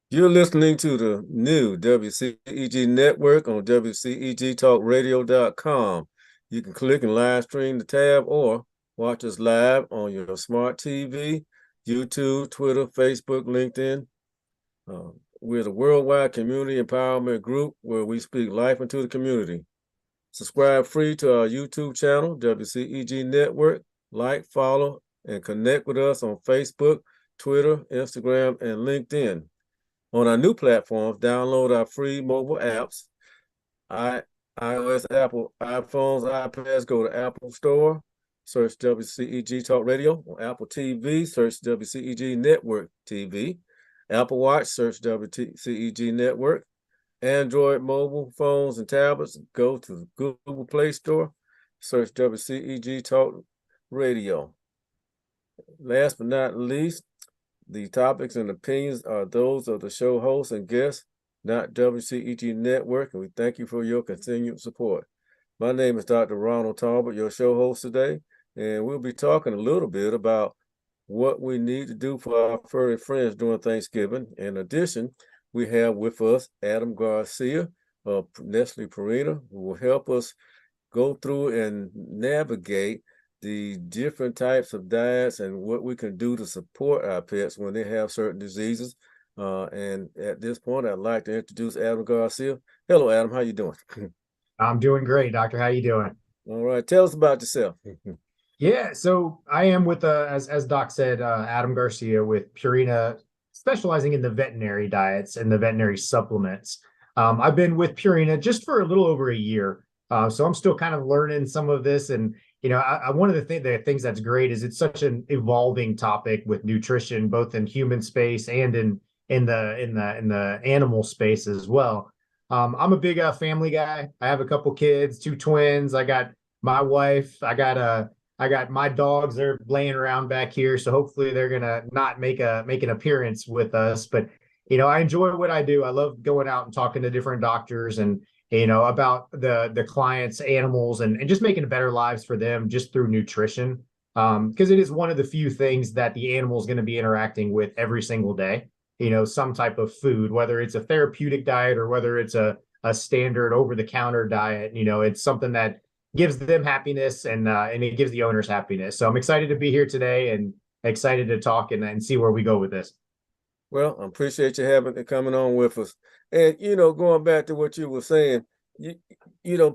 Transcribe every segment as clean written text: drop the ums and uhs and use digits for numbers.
You're listening to the new WCEG Network on WCEGTalkRadio.com. You can click and live stream the tab or watch us live on your smart TV, YouTube, Twitter, Facebook, LinkedIn. Uh, we're the worldwide community empowerment group where we speak life into the community. Subscribe free to our YouTube channel, WCEG Network. Like, follow, and connect with us on Facebook, Twitter, Instagram, and LinkedIn. On our new platforms, download our free mobile apps. I, iOS, Apple, iPhones, iPads, go to Apple Store, search WCEG Talk Radio. On Apple TV, search WCEG Network TV. Apple Watch, search WCEG Network. Android mobile phones and tablets, go to the Google Play Store, search WCEG Talk Radio. Last but not least, the topics and opinions are those of the show hosts and guests, not WCEG Network, and we thank you for your continued support. My name is Dr. Ronald Tolbert, your show host today, and we'll be talking a little bit about what we need to do for our furry friends during Thanksgiving. In addition, we have with us Adam Garcia of Nestle Purina, who will help us go through and navigate the different types of diets and what we can do to support our pets when they have certain diseases. And at this point, I'd like to introduce Adam Garcia. Hello, Adam. How you doing? I'm doing great, doctor. How you doing? All right. Tell us about yourself. Yeah, so I am with as Doc said, Adam Garcia with Purina, specializing in the veterinary diets and the veterinary supplements. I've been with Purina just for a little over a year, so I'm still kind of learning some of this. And one of the things that's great is it's such an evolving topic with nutrition, both in human space and in the animal space as well. I'm a big family guy. I have a couple kids, two twins. I got my wife. I got my dogs. They're laying around back here, so hopefully they're gonna not make an appearance with us. But I enjoy what I do. I love going out and talking to different doctors and about the clients' animals and just making better lives for them just through nutrition. Because it is one of the few things that the animal is going to be interacting with every single day. Some type of food, whether it's a therapeutic diet or whether it's a standard over the counter diet. It's something that gives them happiness and it gives the owners happiness. So I'm excited to be here today and excited to talk and see where we go with this. Well, I appreciate you having coming on with us. And going back to what you were saying, you,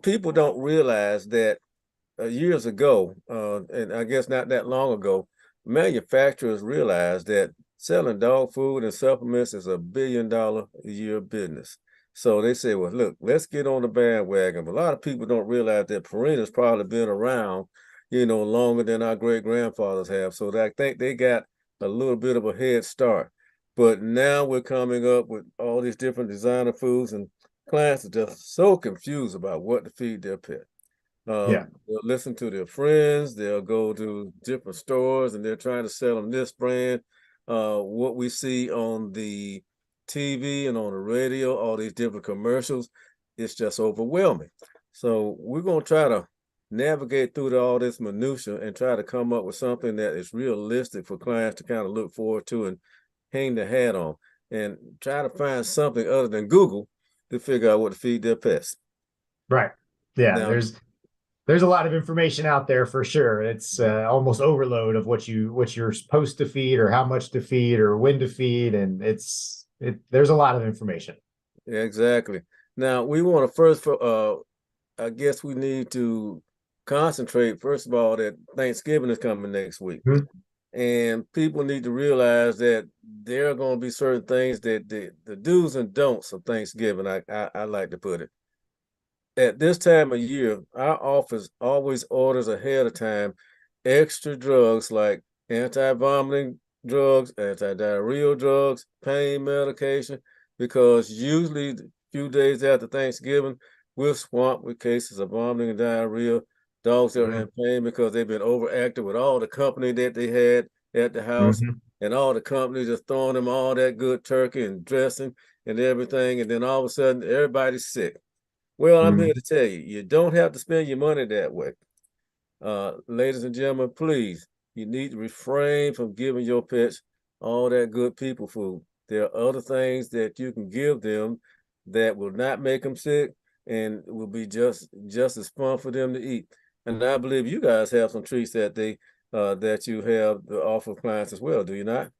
people don't realize that years ago, and I guess not that long ago, manufacturers realized that selling dog food and supplements is $1 billion a year business. So they say, well, look, let's get on the bandwagon. But a lot of people don't realize that Purina's probably been around, longer than our great grandfathers have. So I think they got a little bit of a head start. But now we're coming up with all these different designer foods, and clients are just so confused about what to feed their pet. Yeah. They'll listen to their friends, they'll go to different stores and they're trying to sell them this brand. What we see on the TV and on the radio, all these different commercials, it's just overwhelming. So we're going to try to navigate through all this minutia and try to come up with something that is realistic for clients to kind of look forward to and hang their hat on and try to find something other than Google to figure out what to feed their pets. Right. Yeah. Now, There's a lot of information out there for sure. It's almost overload of what you're supposed to feed or how much to feed or when to feed, and there's a lot of information. yeah, exactly. Now we want to first, I guess we need to concentrate first of all that Thanksgiving is coming next week, Mhm. and people need to realize that there are going to be certain things that the do's and don'ts of Thanksgiving. I like to put it. At this time of year, our office always orders ahead of time extra drugs like anti-vomiting drugs, anti-diarrheal drugs, pain medication, because usually a few days after Thanksgiving, we're swamped with cases of vomiting and diarrhea. Dogs are in pain because they've been overactive with all the company that they had at the house, Mhm. and all the companies just throwing them all that good turkey and dressing and everything, and then all of a sudden everybody's sick. Well, I'm here to Mhm. tell you, you don't have to spend your money that way. Ladies and gentlemen, please, you need to refrain from giving your pets all that good people food. there are other things that you can give them that will not make them sick and will be just as fun for them to eat. And I believe you guys have some treats that that you have to offer clients as well, do you not?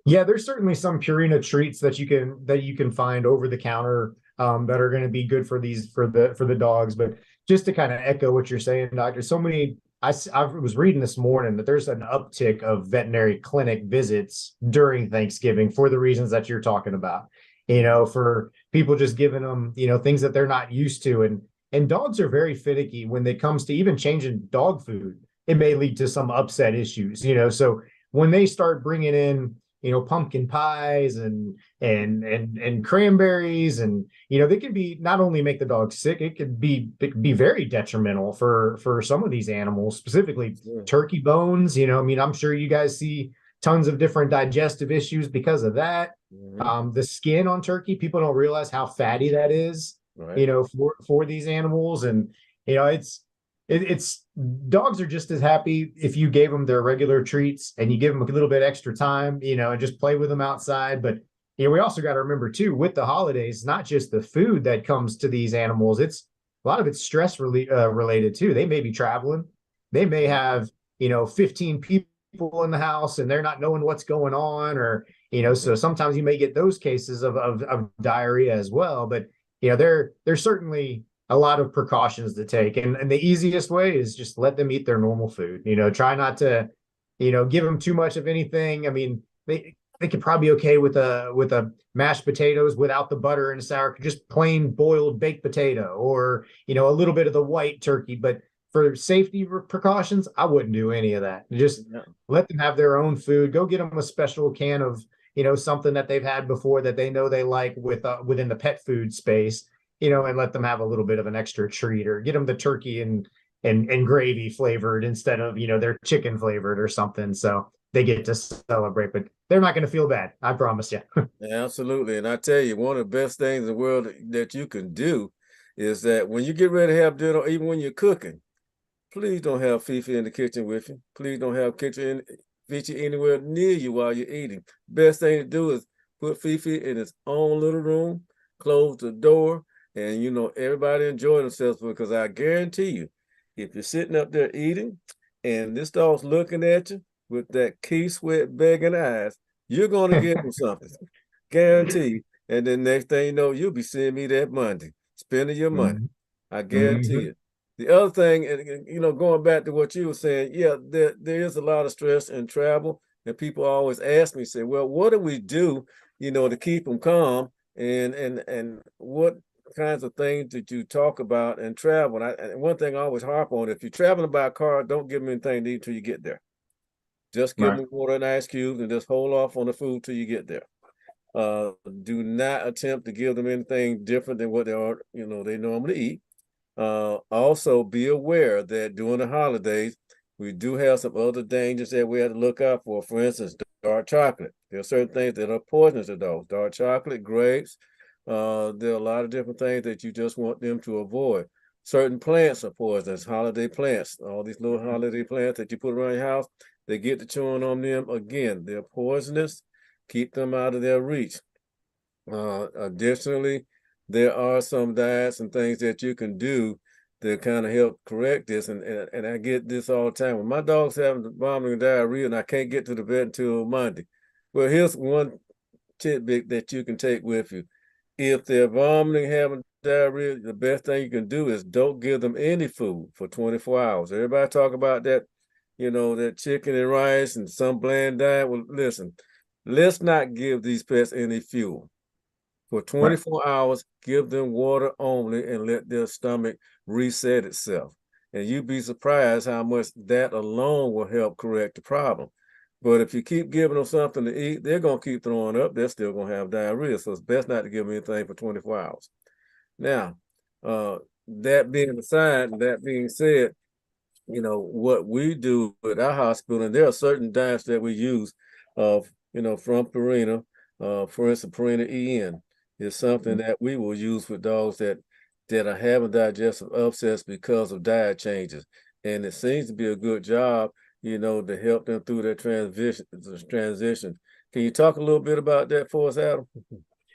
Yeah, there's certainly some Purina treats that you can find over the counter that are going to be good for these for the dogs. But just to kind of echo what you're saying, Doctor, so many I was reading this morning that there's an uptick of veterinary clinic visits during Thanksgiving for the reasons that you're talking about. You know, for people just giving them, you know, things that they're not used to, and dogs are very finicky when it comes to even changing dog food. It may lead to some upset issues, you know. So when they start bringing in, you know, pumpkin pies and cranberries, and you know, they can be not only make the dog sick, it could be very detrimental for some of these animals, specifically Yeah. turkey bones. You know, I mean, I'm sure you guys see tons of different digestive issues because of that. Mhm. The skin on turkey, people don't realize how fatty that is, Right. you know, for these animals. And you know, it's dogs are just as happy if you gave them their regular treats and you give them a little bit extra time, you know, and just play with them outside. But you know, we also got to remember too, with the holidays, not just the food that comes to these animals, it's a lot of it's stress related too. They may be traveling, they may have, you know, 15 people in the house and they're not knowing what's going on, or you know, so sometimes you may get those cases of diarrhea as well. But you know, there's certainly a lot of precautions to take. And the easiest way is just let them eat their normal food. You know, try not to, you know, give them too much of anything. I mean, they could probably be okay with a mashed potatoes without the butter and sour, just plain boiled baked potato, or you know, a little bit of the white turkey. But for safety precautions, I wouldn't do any of that. Just Yeah. let them have their own food. Go get them a special can of, you know, something that they've had before that they know they like within the pet food space, you know, and let them have a little bit of an extra treat, or get them the turkey and gravy flavored instead of, you know, their chicken flavored or something. So they get to celebrate, but they're not going to feel bad. I promise you. Absolutely. And I tell you, one of the best things in the world that you can do is that when you get ready to have dinner, even when you're cooking, please don't have Fifi in the kitchen with you. Please don't have Fifi anywhere near you while you're eating. Best thing to do is put Fifi in its own little room, close the door, and you know everybody enjoy themselves, because I guarantee you, if you're sitting up there eating and this dog's looking at you with that key sweat begging eyes, you're gonna give him something. Guarantee. And then next thing you know, you'll be seeing me that Monday, spending your money. Mhm. I guarantee Mhm. it. The other thing, and you know, going back to what you were saying, yeah, there is a lot of stress in travel, and people always ask me, say, well, what do we do, you know, to keep them calm, and what kinds of things did you talk about in travel? And one thing I always harp on: if you're traveling by car, don't give them anything to eat till you get there. Just give Right. them water and ice cubes, and just hold off on the food till you get there. Do not attempt to give them anything different than what they are, you know, they normally eat. Also be aware that during the holidays, we do have some other dangers that we have to look out for. For instance, dark chocolate. There are certain things that are poisonous to dogs. Dark chocolate, grapes. There are a lot of different things that you just want them to avoid. Certain plants are poisonous, holiday plants. All these little holiday plants that you put around your house, they get to chewing on them. Again, they're poisonous. Keep them out of their reach. Additionally, there are some diets and things that you can do to kind of help correct this. And I get this all the time. When my dog's having vomiting and diarrhea and I can't get to the vet until Monday. Well, here's one tidbit that you can take with you. If they're vomiting, having diarrhea, the best thing you can do is don't give them any food for 24 hours. Everybody talk about that, you know, that chicken and rice and some bland diet. Well, listen, let's not give these pets any fuel. For Right. 24 hours, give them water only and let their stomach reset itself. And you'd be surprised how much that alone will help correct the problem. But if you keep giving them something to eat, they're going to keep throwing up. They're still going to have diarrhea. So it's best not to give them anything for 24 hours. Now, that being aside, that being said, you know, what we do at our hospital, and there are certain diets that we use you know, from Purina. For instance, Purina EN is something that we will use for dogs that are having digestive upsets because of diet changes. And it seems to be a good job, you know, to help them through their transition. Can you talk a little bit about that for us, Adam?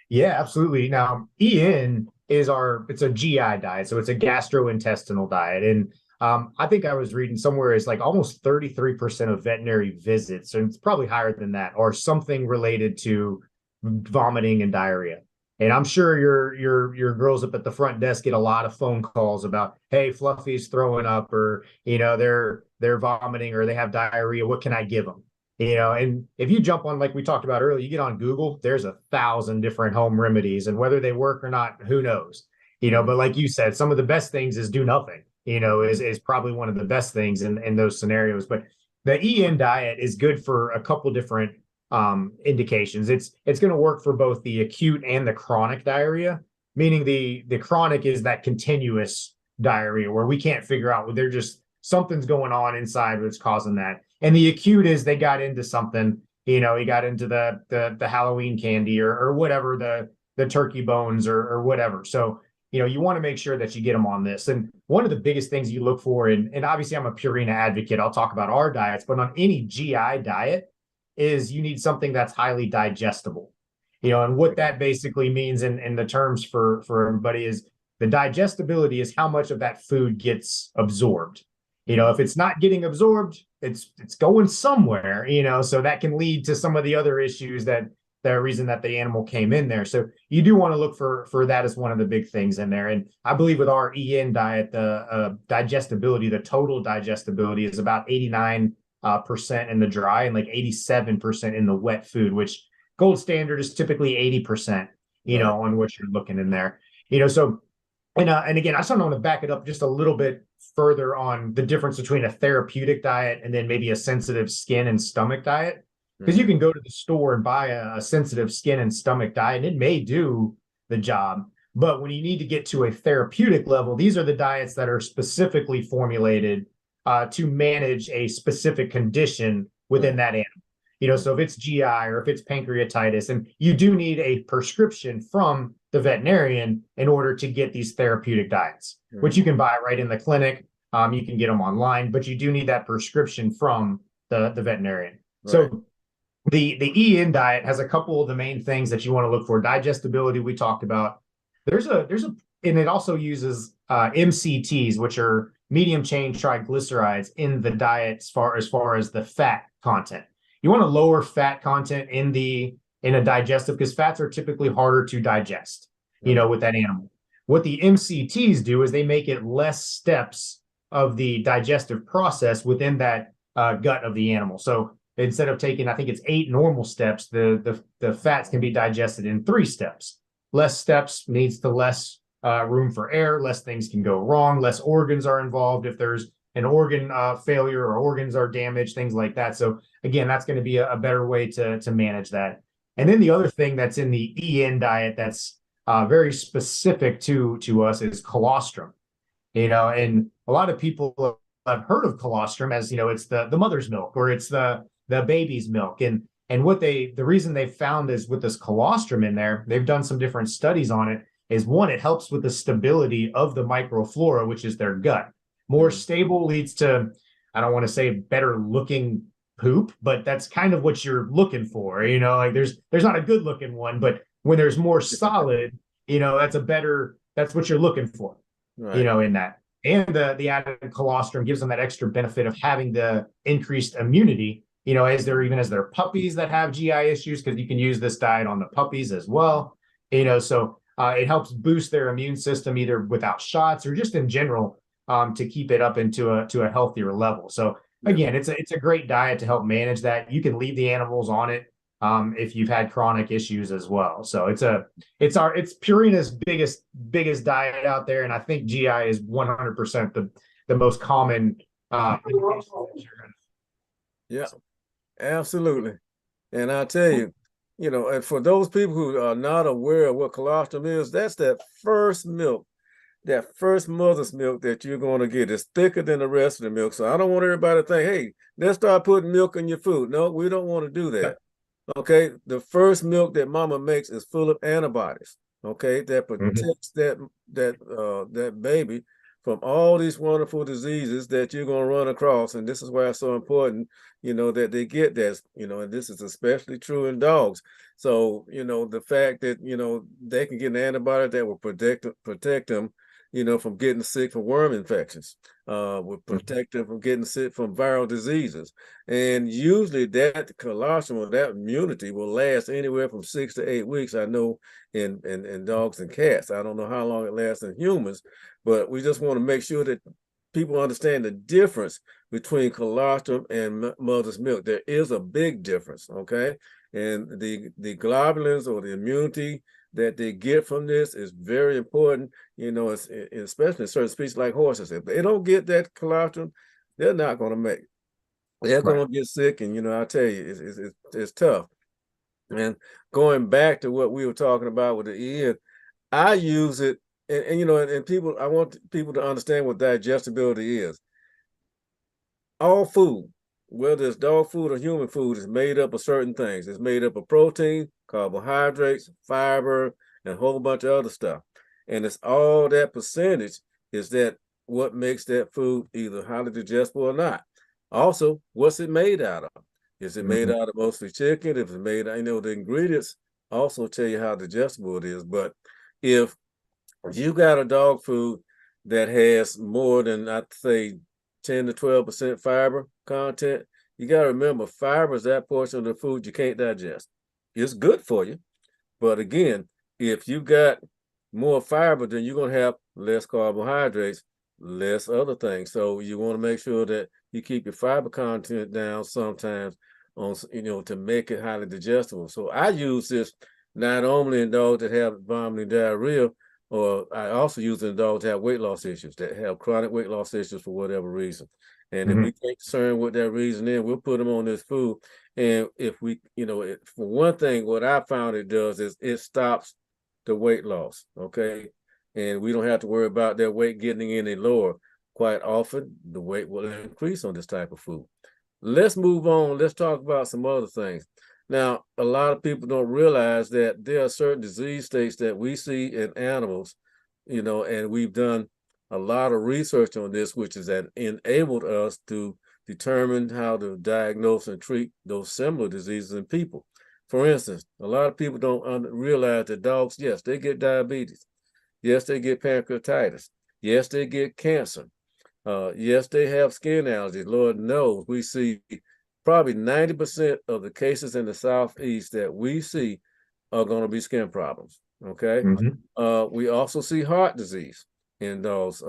Yeah, absolutely. Now, EN is it's a GI diet, so it's a gastrointestinal diet. And I think I was reading somewhere it's like almost 33% of veterinary visits, and it's probably higher than that, are something related to vomiting and diarrhea. And I'm sure your girls up at the front desk get a lot of phone calls about, hey, Fluffy's throwing up, or they're vomiting, or they have diarrhea. What can I give them? And if you jump on, like we talked about earlier, you get on Google, there's 1,000 different home remedies, and whether they work or not, who knows? But like you said, some of the best things is do nothing, is probably one of the best things in those scenarios. But the EN diet is good for a couple different indications. It's going to work for both the acute and the chronic diarrhea, meaning the chronic is that continuous diarrhea where we can't figure out, they're just something's going on inside that's causing that. And the acute is they got into something, he got into the Halloween candy or whatever, the turkey bones or whatever. So, you want to make sure that you get them on this. And one of the biggest things you look for, and obviously I'm a Purina advocate, I'll talk about our diets, but on any GI diet is you need something that's highly digestible. And what that basically means in the terms for everybody is the digestibility is how much of that food gets absorbed. If it's not getting absorbed, it's going somewhere, so that can lead to some of the other issues that the reason that the animal came in there. So you do want to look for that as one of the big things in there. And I believe with our EN diet, the digestibility, the total digestibility is about 89% in the dry and like 87% in the wet food, which gold standard is typically 80%, on what you're looking in there. So and again, I just want to back it up just a little bit further on the difference between a therapeutic diet and then maybe a sensitive skin and stomach diet. Because you can go to the store and buy a sensitive skin and stomach diet, and it may do the job. But when you need to get to a therapeutic level, these are the diets that are specifically formulated to manage a specific condition within that animal. So if it's GI or if it's pancreatitis, and you do need a prescription from the veterinarian in order to get these therapeutic diets, which you can buy right in the clinic. You can get them online, but you do need that prescription from the veterinarian. Right. So the EN diet has a couple of the main things that you want to look for. Digestibility, we talked about. And it also uses MCTs, which are medium chain triglycerides in the diet as far as the fat content. You want to lower fat content in a digestive because fats are typically harder to digest, with that animal. What the MCTs do is they make it less steps of the digestive process within that gut of the animal. So instead of taking, I think it's 8 normal steps, the fats can be digested in 3 steps. Less steps leads to less room for error, less things can go wrong, less organs are involved if there's an organ failure or organs are damaged, things like that. So again, that's going to be a better way to manage that. And then the other thing that's in the EN diet that's very specific to us is colostrum. And a lot of people have heard of colostrum as, it's the mother's milk or it's the baby's milk. And the reason they've found is with this colostrum in there, they've done some different studies on it, is one, it helps with the stability of the microflora, which is their gut. More stable leads to, I don't want to say better looking poop, but that's kind of what you're looking for. Like there's not a good looking one, but when there's more solid, that's what you're looking for, right. In that. And the added colostrum gives them that extra benefit of having the increased immunity, as they're puppies that have GI issues, because you can use this diet on the puppies as well. So it helps boost their immune system either without shots or just in general to keep it up into a healthier level. So again, it's a great diet to help manage that. You can leave the animals on it if you've had chronic issues as well. So it's Purina's biggest diet out there, and I think GI is 100% the most common. Yeah, absolutely. And I'll tell you, and for those people who are not aware of what colostrum is, that's that first milk. That first mother's milk that you're going to get is thicker than the rest of the milk. So I don't want everybody to think, hey, let's start putting milk in your food. No, we don't want to do that. Okay. The first milk that mama makes is full of antibodies. Okay. That protects that baby from all these wonderful diseases that you're going to run across. And this is why it's so important, that they get that, and this is especially true in dogs. So, the fact that, they can get an antibiotic that will protect them, from getting sick from worm infections, will protect them from getting sick from viral diseases. And usually that colostrum or that immunity will last anywhere from 6 to 8 weeks. I know in dogs and cats. I don't know how long it lasts in humans, but we just want to make sure that people understand the difference between colostrum and mother's milk. There is a big difference, okay? And the globulins or the immunity that they get from this is very important, especially in certain species like horses. If they don't get that colostrum, they're not going to make it. They're going to get sick, and I'll tell you, it's tough. And going back to what we were talking about with the ear, I use it, and people, I want people to understand what digestibility is. All food, whether it's dog food or human food, is made up of certain things. It's made up of protein, carbohydrates, fiber, and a whole bunch of other stuff. And it's all that percentage is that what makes that food either highly digestible or not. Also, what's it made out of? Is it made out of mostly chicken? If it's made, the ingredients also tell you how digestible it is. But if you got a dog food that has more than, I'd say, 10 to 12% fiber content, you got to remember, fiber is that portion of the food you can't digest. It's good for you. But again, if you got more fiber, then you're going to have less carbohydrates, less other things. So you want to make sure that you keep your fiber content down sometimes on, to make it highly digestible. So I use this not only in dogs that have vomiting diarrhea, or I also use it in dogs that have weight loss issues, that have chronic weight loss issues for whatever reason. And if we get concerned with that reason, then we'll put them on this food. And if we, for one thing, what I found it does is it stops the weight loss, okay? And we don't have to worry about their weight getting any lower. Quite often, the weight will increase on this type of food. Let's move on. Let's talk about some other things. Now, a lot of people don't realize that there are certain disease states that we see in animals, and we've done a lot of research on this, which has enabled us to determine how to diagnose and treat those similar diseases in people. For instance, a lot of people don't realize that dogs, yes, they get diabetes. Yes, they get pancreatitis. Yes, they get cancer. Yes, they have skin allergies. Lord knows we see probably 90% of the cases in the Southeast that we see are going to be skin problems, okay? We also see heart disease in dogs,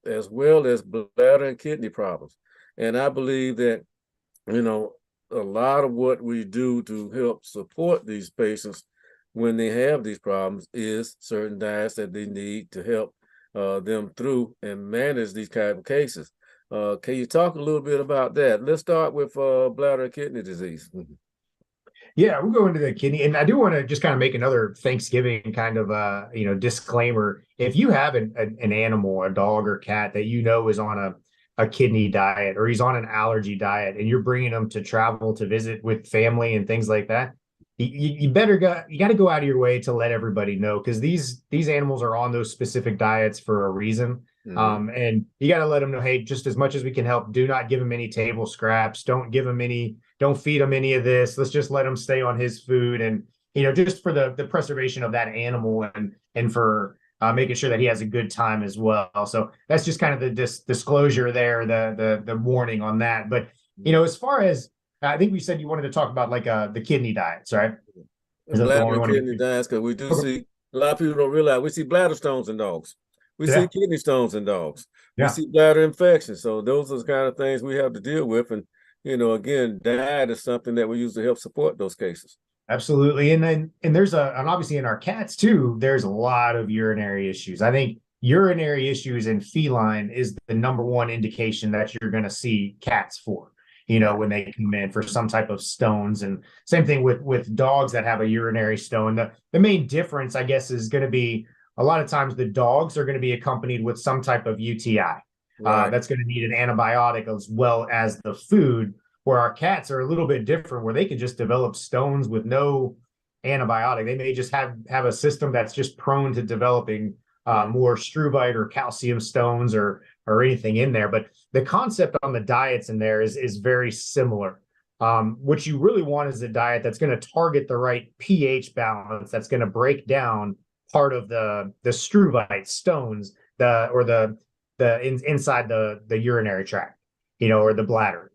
as well as bladder and kidney problems. And I believe that, a lot of what we do to help support these patients when they have these problems is certain diets that they need to help them through and manage these kind of cases. Can you talk a little bit about that? Let's start with bladder and kidney disease. Yeah, we'll go into the kidney. And I do want to just kind of make another Thanksgiving kind of disclaimer. If you have an animal, a dog or cat that is on a kidney diet, or he's on an allergy diet, and you're bringing him to travel to visit with family and things like that, you got to go out of your way to let everybody know, because these animals are on those specific diets for a reason. And you got to let them know, hey, just as much as we can help, do not give them any table scraps. Don't feed them any of this. Let's just let them stay on his food. And, just for the preservation of that animal, and for making sure that he has a good time as well. So that's just kind of the disclosure there, the warning on that. But, as far as, I think we said you wanted to talk about like the kidney diets, right? Is that the one we want to kidney diets, because we do see, a lot of people don't realize, we see bladder stones in dogs. We see kidney stones in dogs. We see bladder infections. So those are the kind of things we have to deal with. And, again, diet is something that we use to help support those cases. Absolutely. And there's and obviously in our cats too, there's a lot of urinary issues. I think urinary issues in feline is the number one indication that you're going to see cats for, when they come in for some type of stones. And same thing with dogs that have a urinary stone. The main difference, I guess, is going to be a lot of times the dogs are going to be accompanied with some type of UTI. That's going to need an antibiotic as well as the food, where our cats are a little bit different, where they could just develop stones with no antibiotic. They may just have a system that's just prone to developing more struvite or calcium stones or anything in there. But the concept on the diets in there is very similar. What you really want is a diet that's going to target the right pH balance, that's going to break down part of the struvite stones, inside the urinary tract, or the bladder.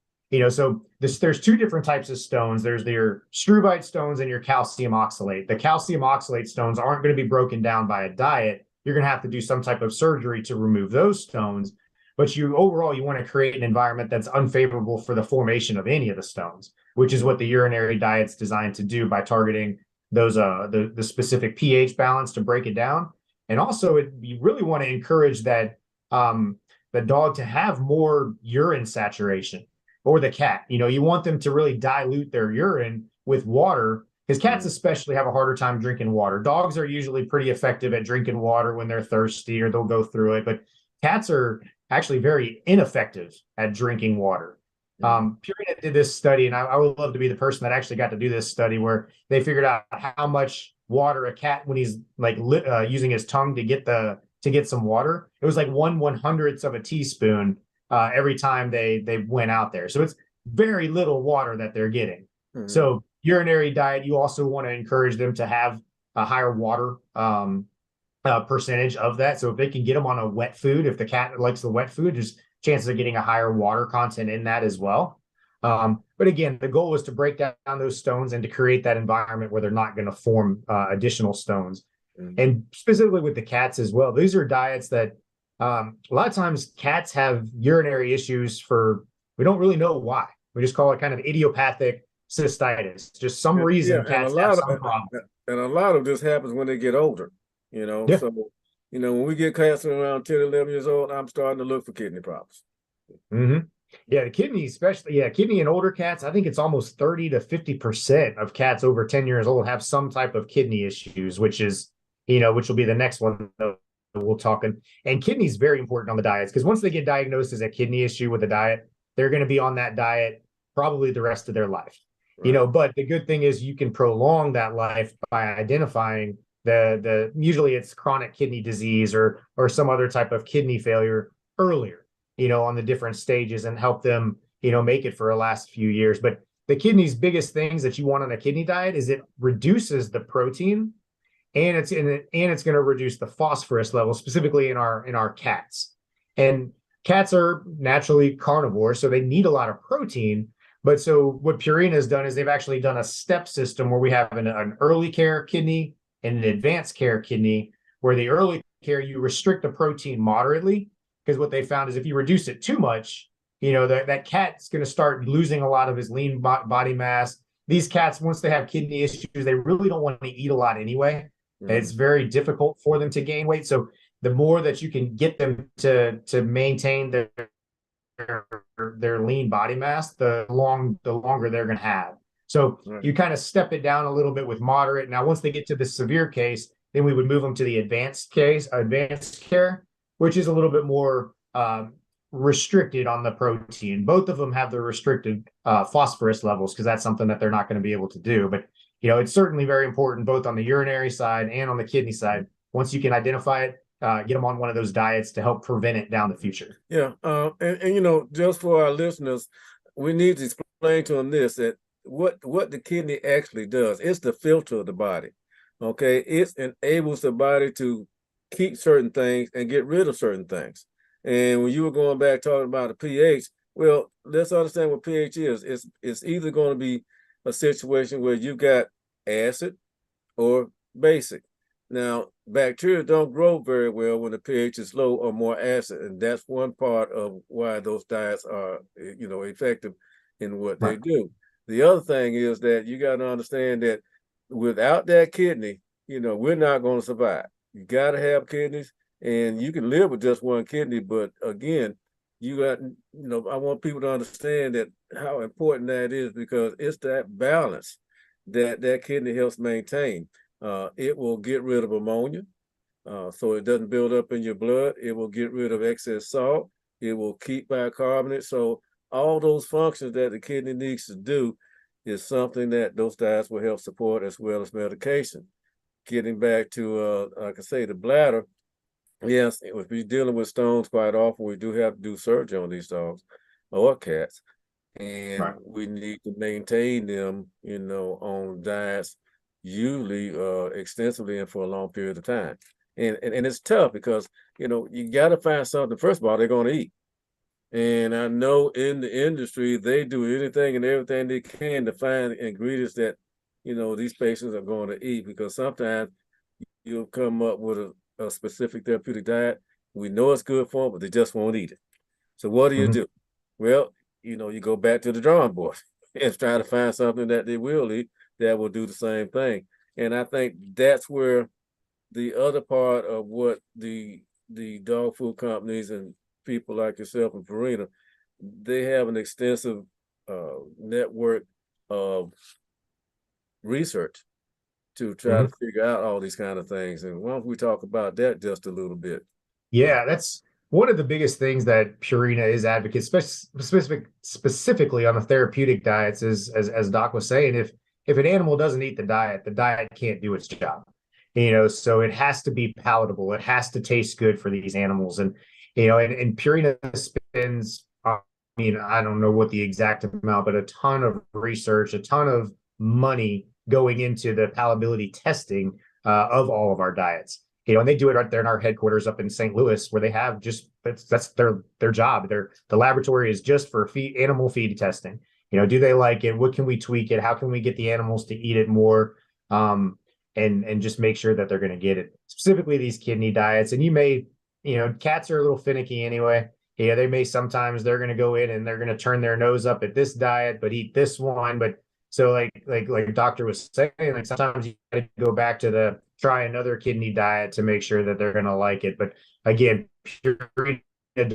So there's two different types of stones. There's your struvite stones and your calcium oxalate. The calcium oxalate stones aren't going to be broken down by a diet. You're going to have to do some type of surgery to remove those stones. But overall, you want to create an environment that's unfavorable for the formation of any of the stones, which is what the urinary diet's designed to do by targeting those the specific pH balance to break it down. And also, you really want to encourage that the dog to have more urine saturation, or the cat. You want them to really dilute their urine with water, because cats especially have a harder time drinking water. Dogs are usually pretty effective at drinking water when they're thirsty, or they'll go through it, but cats are actually very ineffective at drinking water. Purina did this study, and I would love to be the person that actually got to do this study, where they figured out how much water a cat, when he's like using his tongue to get some water, it was like 1/100th of a teaspoon every time they went out there. So it's very little water that they're getting. So urinary diet, you also want to encourage them to have a higher water percentage of that. So if they can get them on a wet food, if the cat likes the wet food, there's chances of getting a higher water content in that as well. But again, the goal is to break down those stones and to create that environment where they're not going to form additional stones. And specifically with the cats as well, these are diets that a lot of times cats have urinary issues we don't really know why. We just call it kind of idiopathic cystitis. Just some reason cats have some problem. And a lot of this happens when they get older, Yeah. So, when we get cats around 10, 11 years old, I'm starting to look for kidney problems. Yeah, the kidney, especially, kidney in older cats, I think it's almost 30 to 50% of cats over 10 years old have some type of kidney issues, which will be the next one that we'll talk. And kidney is very important on the diets, because once they get diagnosed as a kidney issue with a diet, they're going to be on that diet probably the rest of their life. Right. But the good thing is you can prolong that life by identifying usually it's chronic kidney disease or some other type of kidney failure earlier, on the different stages, and help them, make it for the last few years. But the kidney's biggest things that you want on a kidney diet is it reduces the protein, and it's going to reduce the phosphorus level, specifically in our cats. And cats are naturally carnivores, so they need a lot of protein. But so what Purina has done is they've actually done a step system where we have an early care kidney and an advanced care kidney, where the early care, you restrict the protein moderately, because what they found is if you reduce it too much, that cat's going to start losing a lot of his lean body mass. These cats, once they have kidney issues, they really don't want to eat a lot anyway. It's very difficult for them to gain weight. So the more that you can get them to maintain their lean body mass, the longer they're going to have. So you kind of step it down a little bit with moderate. Now, once they get to the severe case, then we would move them to the advanced care, which is a little bit more restricted on the protein. Both of them have the restricted phosphorus levels, because that's something that they're not going to be able to do. But it's certainly very important both on the urinary side and on the kidney side. Once you can identify it, get them on one of those diets to help prevent it down the future. Yeah, and just for our listeners, we need to explain to them this, that what the kidney actually does. It's the filter of the body. Okay, it enables the body to keep certain things and get rid of certain things. And when you were going back talking about the pH, well, let's understand what pH is. It's either going to be a situation where you got acid or basic. Now, bacteria don't grow very well when the pH is low or more acid, and that's one part of why those diets are, effective in what they do. The other thing is that you got to understand that without that kidney, we're not going to survive. You got to have kidneys, and you can live with just one kidney, but again, I want people to understand that how important that is, because it's that balance that kidney helps maintain. It will get rid of ammonia, so it doesn't build up in your blood. It will get rid of excess salt. It will keep bicarbonate. So all those functions that the kidney needs to do is something that those diets will help support, as well as medication. Getting back to, like I say, the bladder, Yes, if we're dealing with stones quite often, we do have to do surgery on these dogs or cats, and Right. we need to maintain them, on diets usually extensively and for a long period of time. And it's tough because you got to find something. First of all, they're going to eat, and I know in the industry they do anything and everything they can to find ingredients that these patients are going to eat, because sometimes you'll come up with a specific therapeutic diet. We know it's good for them, but they just won't eat it. So what do you Mhm. do? Well, you go back to the drawing board and try to find something that they will eat that will do the same thing. And I think that's where the other part of what the dog food companies and people like yourself and Purina, they have an extensive network of research to try to Mhm. figure out all these kind of things. And why don't we talk about that just a little bit? Yeah, that's one of the biggest things that Purina is advocates, specifically on the therapeutic diets, is as Doc was saying, if an animal doesn't eat the diet can't do its job. So it has to be palatable. It has to taste good for these animals. And Purina spends, I don't know what the exact amount, but a ton of research, a ton of money going into the palatability testing of all of our diets. And they do it right there in our headquarters up in St. Louis, where they have just that's their job. The laboratory is just for animal feed testing. Do they like it? What can we tweak it? How can we get the animals to eat it more? And just make sure that they're going to get it. Specifically these kidney diets. And cats are a little finicky anyway. Yeah, they may sometimes they're going to go in and they're going to turn their nose up at this diet, but eat this one. But so like doctor was saying, like sometimes you got to go back to the try another kidney diet to make sure that they're going to like it. But again, Purina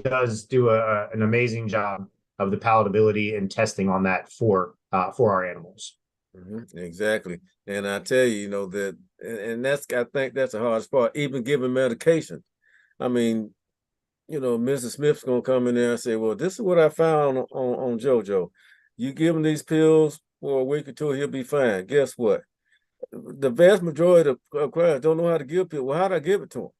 does do an amazing job of the palatability and testing on that for our animals. Exactly. And I tell you, that, and that's, I think that's the hardest part, even giving medication. I mean, Mrs. Smith's gonna come in there and say, "Well, this is what I found on JoJo. You give him these pills for a week or two, he'll be fine." Guess what? The vast majority of clients don't know how to give pills. Well, how do I give it to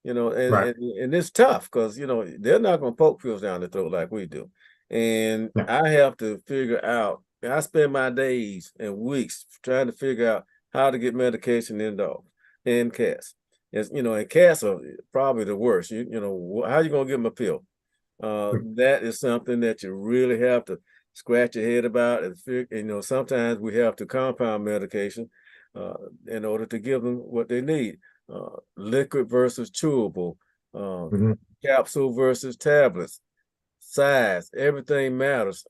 them? And Right. and it's tough because they're not gonna poke pills down the throat like we do, and Yeah. I have to figure out. I spend my days and weeks trying to figure out how to get medication in dogs and cats. And cats are probably the worst. How you gonna give them a pill? That is something that you really have to scratch your head about, and figure. Sometimes we have to compound medication uh, in order to give them what they need. Liquid versus chewable, uh, Mhm. capsule versus tablets, size, everything matters.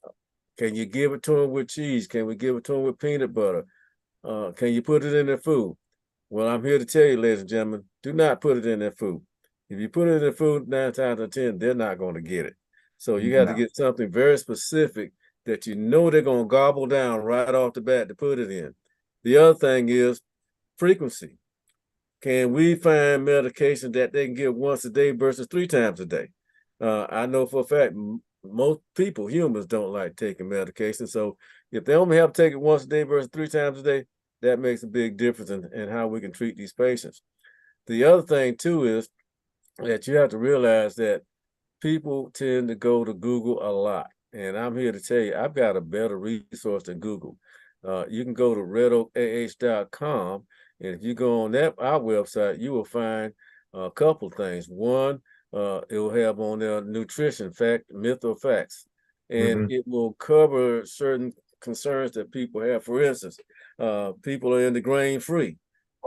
Can you give it to them with cheese? Can we give it to them with peanut butter? Can you put it in their food? Well, I'm here to tell you, ladies and gentlemen, do not put it in their food. If you put it in their food, 9 times out of 10, they're not going to get it. So you got to No. get something very specific that they're going to gobble down right off the bat to put it in. The other thing is frequency. Can we find medication that they can get once a day versus 3 times a day? I know for a fact most people, humans, don't like taking medication. So if they only have to take it once a day versus 3 times a day, that makes a big difference in how we can treat these patients. The other thing too is that you have to realize that people tend to go to Google a lot. And I'm here to tell you, I've got a better resource than Google. You can go to redoakah.com. And if you go on our website, you will find a couple of things. One, it will have on there nutrition, fact, myth or facts. And Mhm. it will cover certain concerns that people have. For instance, people are into grain free.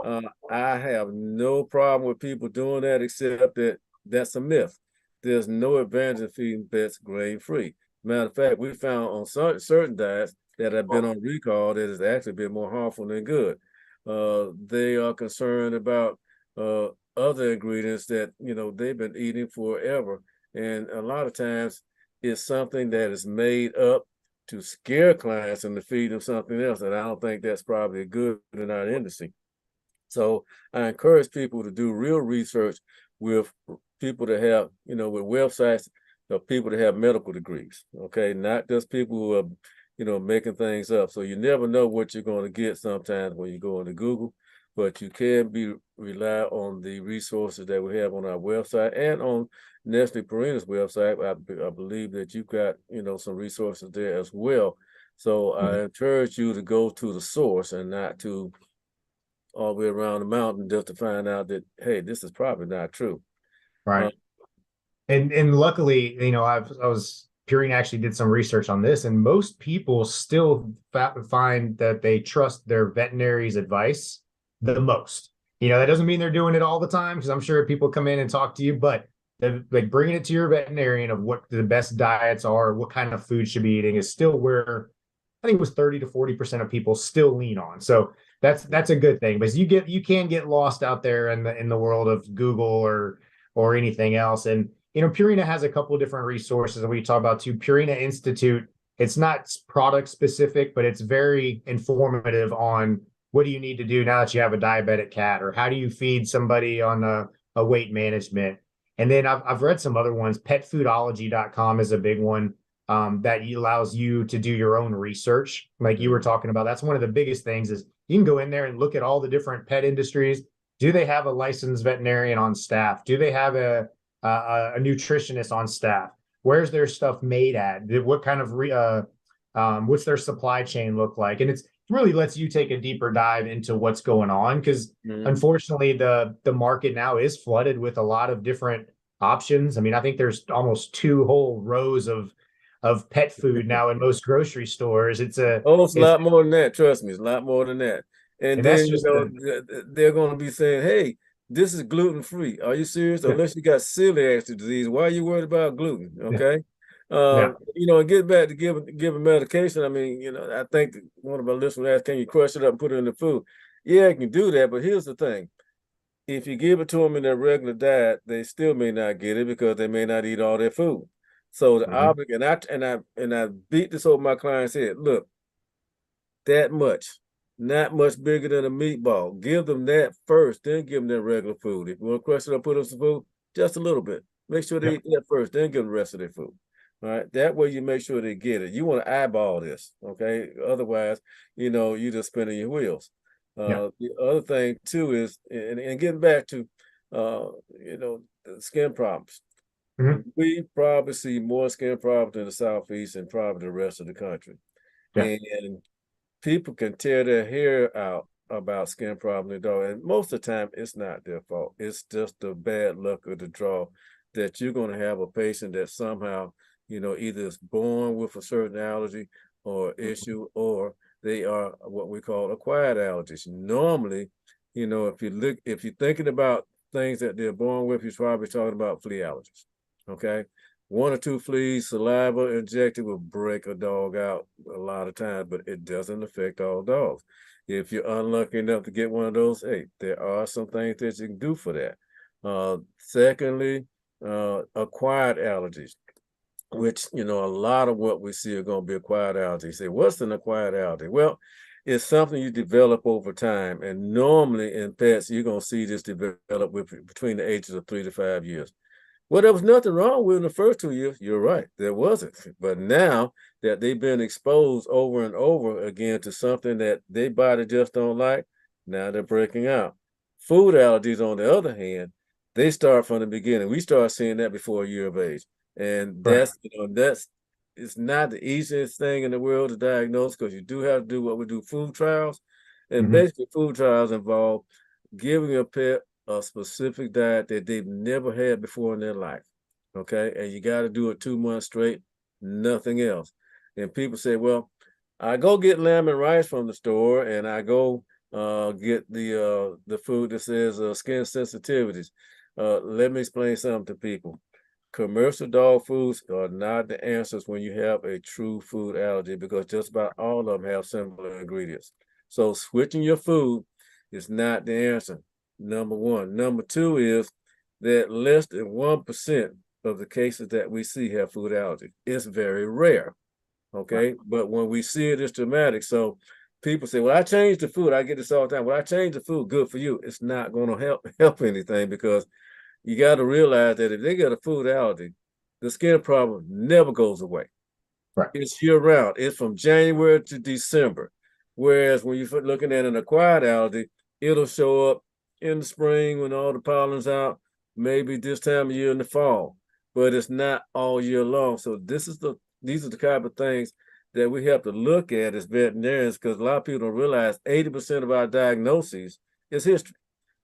Uh, I have no problem with people doing that, except that that's a myth. There's no advantage in feeding pets grain free. Matter of fact, we found on certain diets that have been on recall that has actually been more harmful than good. They are concerned about other ingredients that they've been eating forever, and a lot of times it's something that is made up to scare clients and to feed them something else. And I don't think that's probably good in our industry. So I encourage people to do real research with people that have, with websites of people that have medical degrees. Okay, not just people who are, making things up. So you never know what you're going to get sometimes when you go into Google. but you can rely on the resources that we have on our website and on Nestle Purina's website. I believe that you've got, some resources there as well. So I encourage you to go to the source and not to all the way around the mountain just to find out that, hey, this is probably not true. Right. And luckily, Purina actually did some research on this, and most people still find that they trust their veterinary's advice the most. That doesn't mean they're doing it all the time, because I'm sure people come in and talk to you, but like bringing it to your veterinarian of what the best diets are, what kind of food should be eating is still where I think it was 30 to 40% of people still lean on. So that's a good thing, because you can get lost out there in the world of Google or anything else. And Purina has a couple of different resources that we talk about too. Purina Institute, it's not product specific, but it's very informative on what do you need to do now that you have a diabetic cat, or how do you feed somebody on a weight management. And then I've read some other ones. Petfoodology.com is a big one that allows you to do your own research. Like you were talking about, that's one of the biggest things is you can go in there and look at all the different pet industries. Do they have a licensed veterinarian on staff? Do they have a nutritionist on staff? Where's their stuff made at? What kind of what's their supply chain look like? And it really lets you take a deeper dive into what's going on, because unfortunately the market now is flooded with a lot of different options. I mean, I think there's almost 2 whole rows of pet food now in most grocery stores. It's a lot more than that. Trust me, it's a lot more than that. And then that's they're going to be saying, "Hey, this is gluten free. Are you serious? Unless you got celiac disease, why are you worried about gluten?" Okay. And get back to giving medication. I mean, I think one of our listeners asked, "Can you crush it up and put it in the food?" Yeah, you can do that, but here's the thing: if you give it to them in their regular diet, they still may not get it because they may not eat all their food. So the object, and I beat this over my client's head. Look, that much, not much bigger than a meatball. Give them that first, then give them their regular food. If you want to crush it up, put on some food, just a little bit. Make sure they eat that first, then give them the rest of their food. All right. That way you make sure they get it. You want to eyeball this, okay? Otherwise, you just spinning your wheels. The other thing too is, and getting back to, skin problems. We probably see more skin problems in the Southeast and probably the rest of the country. And people can tear their hair out about skin problems, and most of the time it's not their fault. It's just the bad luck of the draw that you're going to have a patient that somehow, either is born with a certain allergy or issue, or they are what we call acquired allergies. Normally, if you're thinking about things that they're born with, you're probably talking about flea allergies. Okay. 1 or 2 fleas, saliva injected will break a dog out a lot of times, but it doesn't affect all dogs. If you're unlucky enough to get one of those, hey, there are some things that you can do for that. Secondly, acquired allergies, which, a lot of what we see are going to be acquired allergies. You say, what's an acquired allergy? Well, it's something you develop over time. And normally in pets, you're going to see this develop between the ages of 3 to 5 years. Well, there was nothing wrong with in the first 2 years. You're right, there wasn't. But now that they've been exposed over and over again to something that their body just don't like, now they're breaking out. Food allergies, on the other hand, they start from the beginning. We start seeing that before a year of age. And that's it's not the easiest thing in the world to diagnose, because you do have to do what we do, food trials. And basically food trials involve giving a pet a specific diet that they've never had before in their life. Okay. And you got to do it 2 months straight, nothing else. And people say, well, I go get lamb and rice from the store, and I go get the food that says skin sensitivities. Let me explain something to people. Commercial dog foods are not the answers when you have a true food allergy, because just about all of them have similar ingredients. So switching your food is not the answer. Number one. Number two is that less than 1% of the cases that we see have food allergy. It's very rare. Okay. But when we see it, it's dramatic. So people say, well, I changed the food. I get this all the time. Well, I changed the food. Good for you. It's not going to help anything, because you got to realize that if they get a food allergy, the skin problem never goes away. It's year round. It's from January to December. Whereas when you're looking at an acquired allergy, it'll show up in the spring when all the pollen's out, maybe this time of year in the fall, but it's not all year long. So these are the type of things that we have to look at as veterinarians, because a lot of people don't realize 80% of our diagnoses is history.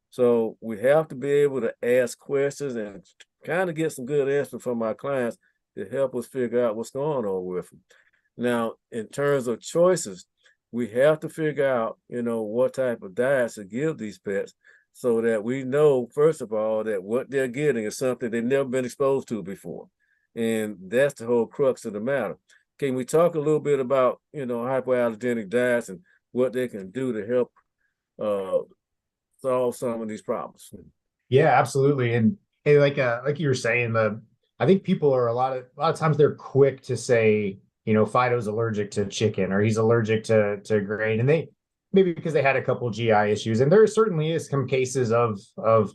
So we have to be able to ask questions and kind of get some good answers from our clients to help us figure out what's going on with them. Now, in terms of choices, we have to figure out, what type of diets to give these pets so that we know, first of all, that what they're getting is something they've never been exposed to before. And that's the whole crux of the matter. Can we talk a little bit about, hypoallergenic diets and what they can do to help solve some of these problems? Yeah, absolutely. And like you were saying, I think people are a lot of times they're quick to say, Fido's allergic to chicken or he's allergic to grain, and they maybe because they had a couple GI issues. And there certainly is some cases of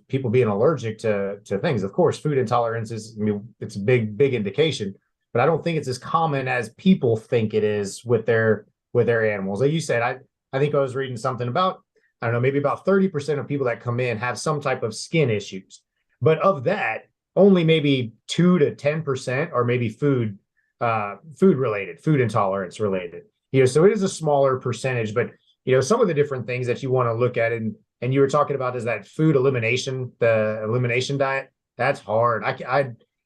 people being allergic to things. Of course, food intolerance is, it's a big indication, but I don't think it's as common as people think it is with their animals. Like you said, I think I was reading something about, I don't know, maybe about 30% of people that come in have some type of skin issues. But of that, only maybe 2 to 10% are maybe food related, food intolerance related. So it is a smaller percentage, but some of the different things that you want to look at, and you were talking about is that food elimination, the elimination diet. That's hard.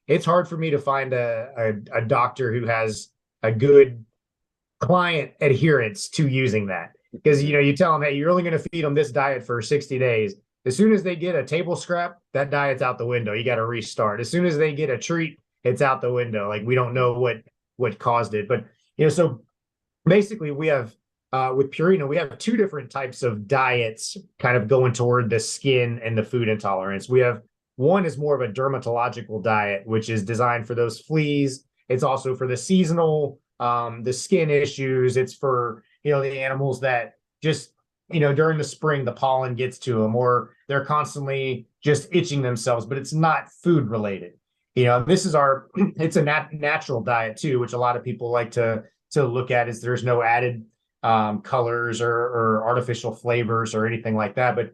It's hard for me to find a doctor who has a good client adherence to using that. Because, you tell them, hey, you're only going to feed them this diet for 60 days. As soon as they get a table scrap, that diet's out the window. You got to restart. As soon as they get a treat, it's out the window. Like, we don't know what caused it. But, so basically we have, with Purina, we have two different types of diets kind of going toward the skin and the food intolerance. We have one is more of a dermatological diet, which is designed for those fleas. It's also for the seasonal, the skin issues. It's for, the animals that just, during the spring, the pollen gets to them, or they're constantly just itching themselves, but it's not food related. This is it's a natural diet too, which a lot of people like to look at, is there's no added colors or artificial flavors or anything like that. But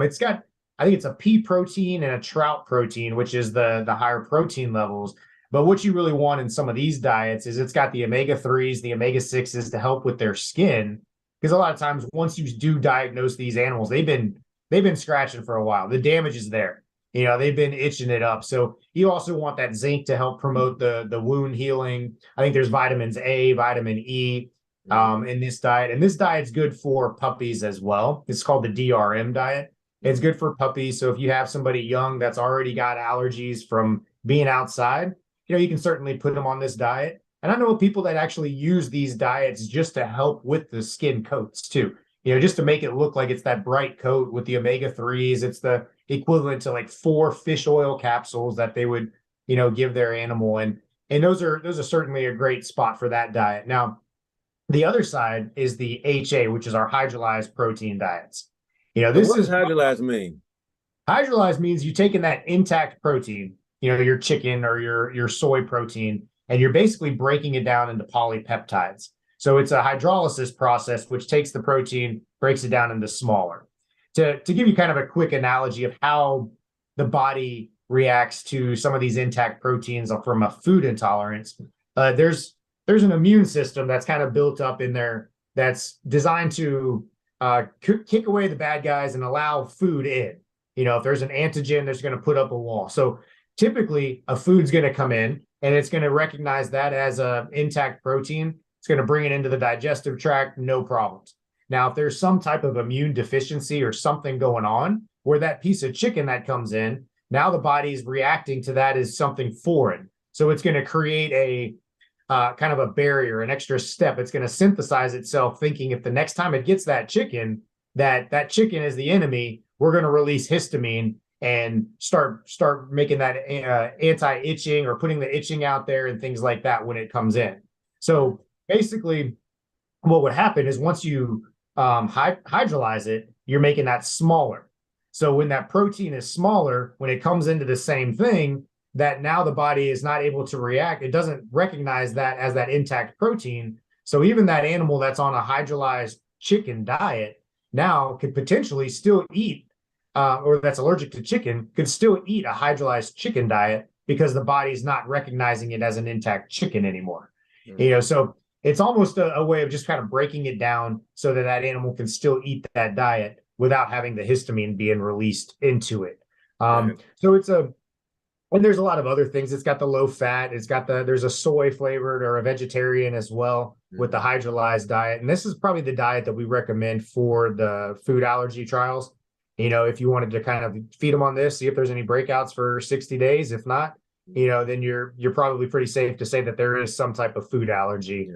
it's got, I think it's a pea protein and a trout protein, which is the higher protein levels. But what you really want in some of these diets is it's got the omega-3s, the omega-6s to help with their skin. Because a lot of times, once you do diagnose these animals, they've been scratching for a while. The damage is there. They've been itching it up. So you also want that zinc to help promote the wound healing. I think there's vitamins A, vitamin E in this diet. And this diet's good for puppies as well. It's called the DRM diet. It's good for puppies. So if you have somebody young that's already got allergies from being outside, you can certainly put them on this diet. And I know people that actually use these diets just to help with the skin coats too, just to make it look like it's that bright coat with the omega-3s. It's the equivalent to like 4 fish oil capsules that they would, give their animal. And those are certainly a great spot for that diet. Now, the other side is the HA, which is our hydrolyzed protein diets. What does hydrolyzed mean? Hydrolyzed means you're taking that intact protein, your chicken or your soy protein, and you're basically breaking it down into polypeptides. So it's a hydrolysis process, which takes the protein, breaks it down into smaller. To give you kind of a quick analogy of how the body reacts to some of these intact proteins from a food intolerance, there's an immune system that's kind of built up in there that's designed to kick away the bad guys and allow food in. If there's an antigen, there's going to put up a wall. So typically a food's going to come in and it's going to recognize that as an intact protein. It's going to bring it into the digestive tract, no problems. Now, if there's some type of immune deficiency or something going on where that piece of chicken that comes in, now the body's reacting to that as something foreign. So it's going to create a kind of a barrier, an extra step. It's going to synthesize itself, thinking if the next time it gets that chicken chicken is the enemy, we're going to release histamine and start making that anti-itching or putting the itching out there and things like that when it comes in. So basically what would happen is once you hydrolyze it, you're making that smaller. So when that protein is smaller, when it comes into the same thing, that now the body is not able to react. It doesn't recognize that as that intact protein. So even that animal that's on a hydrolyzed chicken diet, now could potentially still eat, or that's allergic to chicken, could still eat a hydrolyzed chicken diet because the body's not recognizing it as an intact chicken anymore. So it's almost a way of just kind of breaking it down so that that animal can still eat that diet without having the histamine being released into it. So and there's a lot of other things. It's got the low fat. There's a soy flavored or a vegetarian as well with the hydrolyzed diet. And this is probably the diet that we recommend for the food allergy trials. If you wanted to kind of feed them on this, see if there's any breakouts for 60 days. If not, then you're probably pretty safe to say that there is some type of food allergy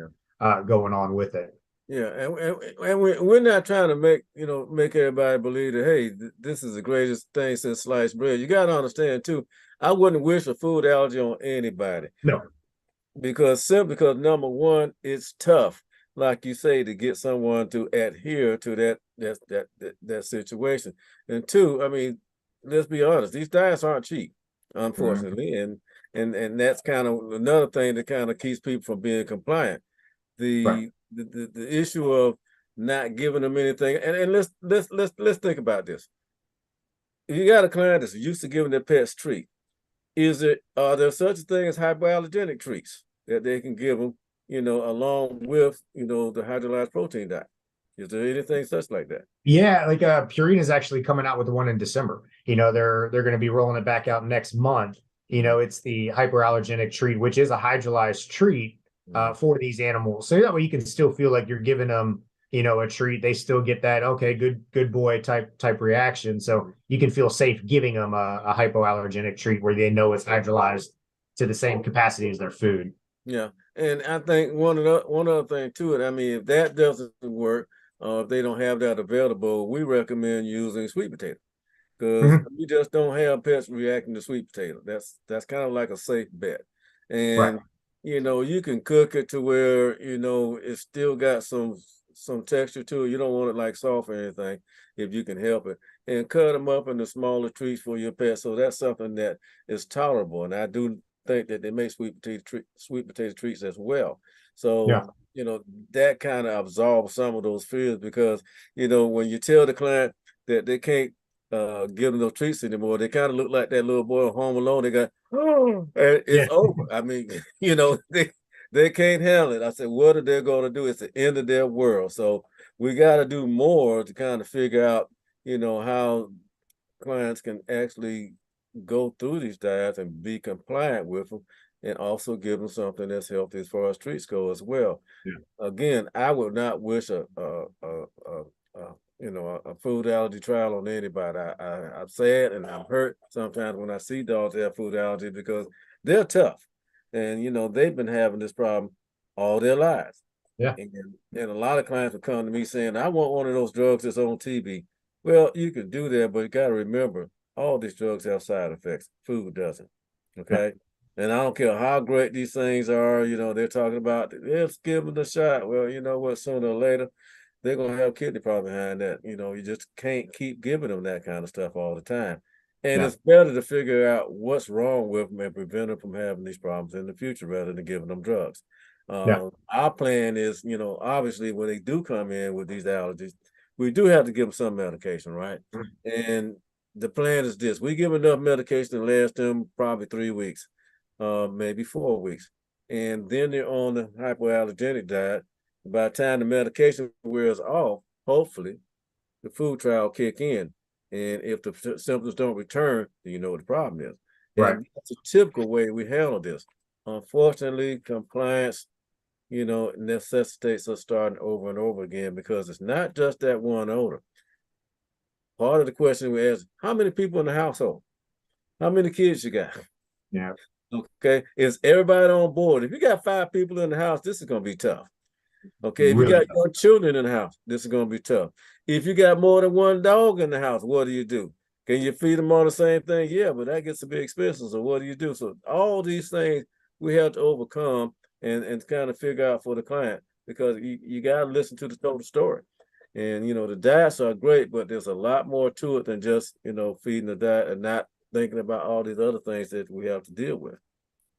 going on with it. Yeah, and we're not trying to make everybody believe that, hey, this is the greatest thing since sliced bread. You got to understand too, I wouldn't wish a food allergy on anybody. No. Because number one, it's tough, like you say, to get someone to adhere to that situation. And two, I mean, let's be honest, these diets aren't cheap, unfortunately. And that's kind of another thing that kind of keeps people from being compliant. The issue of not giving them anything, and let's think about this. If you got a client that's used to giving their pets treat, are there such a thing as hypoallergenic treats that they can give them, along with the hydrolyzed protein diet? Is there anything such like that? Yeah, like Purina is actually coming out with one in December. They're going to be rolling it back out next month. It's the hyperallergenic treat, which is a hydrolyzed treat for these animals. So that way you can still feel like you're giving them, a treat. They still get that, okay, good boy type reaction. So you can feel safe giving them a hypoallergenic treat where they know it's hydrolyzed to the same capacity as their food. Yeah. And I think one other thing to it, I mean, if that doesn't work, if they don't have that available, we recommend using sweet potato, because we just don't have pets reacting to sweet potato. That's kind of like a safe bet. And you can cook it to where it's still got some texture to it. You don't want it like soft or anything, if you can help it. And cut them up into smaller treats for your pet. So that's something that is tolerable. And I do think that they make sweet potato treats as well. So that kind of absolves some of those fears, because when you tell the client that they can't give them those treats anymore, they kind of look like that little boy on Home Alone. They got, and it's over. I mean, they can't handle it. I said, what are they going to do? It's the end of their world. So we got to do more to kind of figure out, how clients can actually go through these diets and be compliant with them, and also give them something that's healthy as far as treats go as well. Again, I would not wish a food allergy trial on anybody. I'm sad and I'm hurt sometimes when I see dogs that have food allergy, because they're tough, and they've been having this problem all their lives. And a lot of clients will come to me saying, I want one of those drugs that's on TV. Well, you can do that, but you got to remember, all these drugs have side effects. Food doesn't. Okay. And I don't care how great these things are, they're talking about, let's give them the shot. Well, you know what, sooner or later, they're going to have kidney problem behind that. You just can't keep giving them that kind of stuff all the time. And it's better to figure out what's wrong with them and prevent them from having these problems in the future rather than giving them drugs. Our plan is, obviously when they do come in with these allergies, we do have to give them some medication, right? And the plan is this: we give enough medication to last them probably 3 weeks, maybe 4 weeks. And then they're on the hypoallergenic diet. By the time the medication wears off, hopefully, the food trial kick in. And if the symptoms don't return, then you know what the problem is. And that's a typical way we handle this. Unfortunately, compliance, necessitates us starting over and over again, because it's not just that one odor. Part of the question we ask, how many people in the household? How many kids you got? Okay. Is everybody on board? If you got 5 people in the house, this is going to be tough. Okay. If you got young children in the house, this is going to be tough. If you got more than one dog in the house, what do you do? Can you feed them on the same thing? Yeah, but that gets to be expensive. So what do you do? So all these things we have to overcome and kind of figure out for the client, because you got to listen to the total story. And, the diets are great, but there's a lot more to it than just, feeding the diet and not thinking about all these other things that we have to deal with.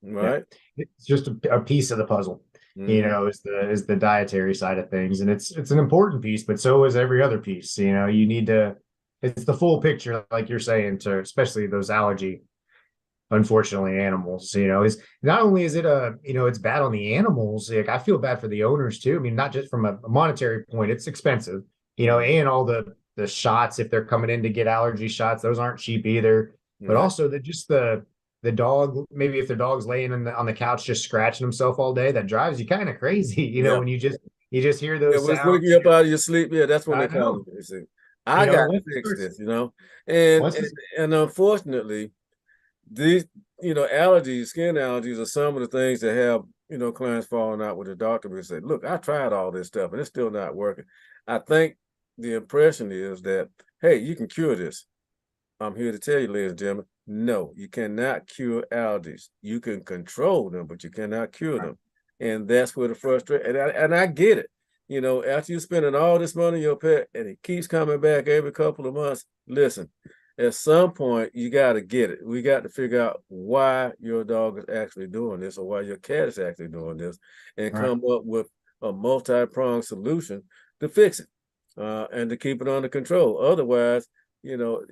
Yeah, Right. it's just a piece of the puzzle, Hmm. is the dietary side of things, and it's an important piece, but so is every other piece. You need to. It's the full picture, like you're saying, to especially those allergy, unfortunately, animals. Is not only is it it's bad on the animals. Like I feel bad for the owners too. I mean, not just from a monetary point, it's expensive, and all the shots if they're coming in to get allergy shots, those aren't cheap either. But Right. also the dog, maybe if the dog's laying on the couch just scratching himself all day, that drives you kind of crazy, Yeah. when you just hear Yeah, those when it's sounds. waking you up out of your sleep, yeah, that's when they I call know. it. You see, I got to Once it fix starts, this, and once and, it's and unfortunately, these allergies, skin allergies, are some of the things that have clients falling out with the doctor because say, "Look, I tried all this stuff and it's still not working." I think the impression is that, hey, you can cure this. I'm here to tell you, ladies and gentlemen, no, you cannot cure allergies. You can control them, but you cannot cure them. And that's where the frustration, and I get it. After you're spending all this money on your pet and it keeps coming back every couple of months, listen, at some point, you got to get it. We got to figure out why your dog is actually doing this or why your cat is actually doing this and right, come up with a multi-pronged solution to fix it and to keep it under control. Otherwise, you know,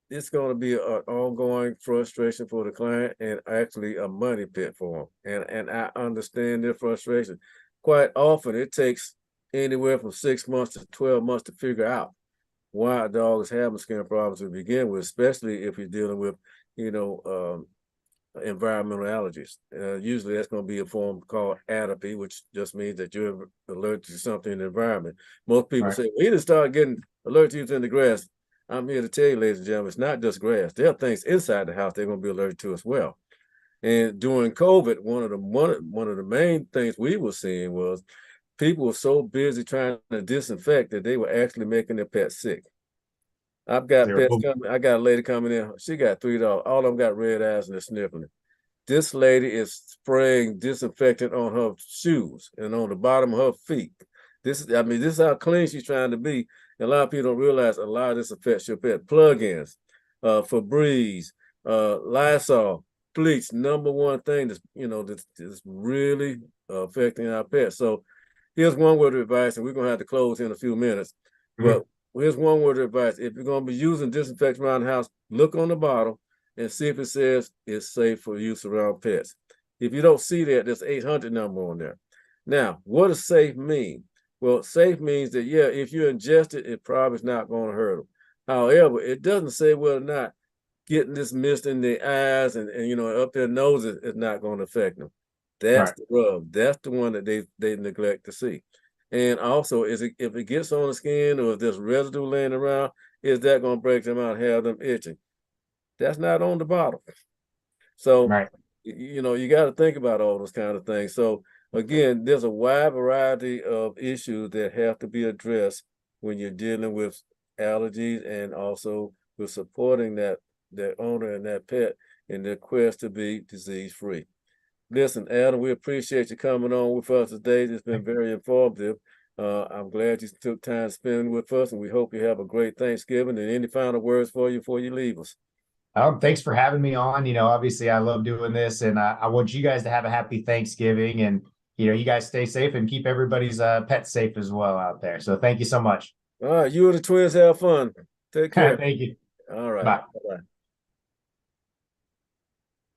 it's going to be an ongoing frustration for the client and actually a money pit for them. And I understand their frustration. Quite often, it takes anywhere from 6 months to 12 months to figure out why a dog is having skin problems to begin with, especially if you're dealing with, you know, environmental allergies. Usually, that's going to be a form called atopy, which just means that you're allergic to something in the environment. Most people right, say, "We just start getting allergies in the grass." I'm here to tell you, ladies and gentlemen, it's not just grass. There are things inside the house they're going to be allergic to as well. And during COVID, one of the main things we were seeing was people were so busy trying to disinfect that they were actually making their pets sick. I've got zero. pets coming. I got a lady coming in. She got 3 dogs. All of them got red eyes and they're sniffling. This lady is spraying disinfectant on her shoes and on the bottom of her feet. This is how clean she's trying to be. And a lot of people don't realize a lot of this affects your pet. Plug-ins, Febreze, Lysol, bleach, number one thing that's really affecting our pets. So here's one word of advice, and we're gonna have to close in a few minutes. But Mhm. here's one word of advice: if you're gonna be using disinfectant around the house, look on the bottle and see if it says it's safe for use around pets. If you don't see that, there's 800 number on there. Now, what does safe mean? Well, safe means that, yeah, if you ingest it, it probably is not going to hurt them. However, it doesn't say whether or not getting this mist in their eyes and up their noses is not going to affect them. That's Right, the rub. That's the one that they neglect to see. And also, if it gets on the skin or if there's residue laying around, is that going to break them out, have them itching? That's not on the bottle. So, right. you got to think about all those kind of things. So, again, there's a wide variety of issues that have to be addressed when you're dealing with allergies and also with supporting that owner and that pet in their quest to be disease free. Listen, Adam, we appreciate you coming on with us today. It's been very informative. I'm glad you took time to spend with us, and we hope you have a great Thanksgiving. And any final words for you before you leave us? Thanks for having me on. Obviously, I love doing this, and I want you guys to have a happy Thanksgiving, and you guys stay safe and keep everybody's pets safe as well out there. So, thank you so much. All right, you and the twins have fun. Take care. Thank you. All right. Bye. Bye-bye.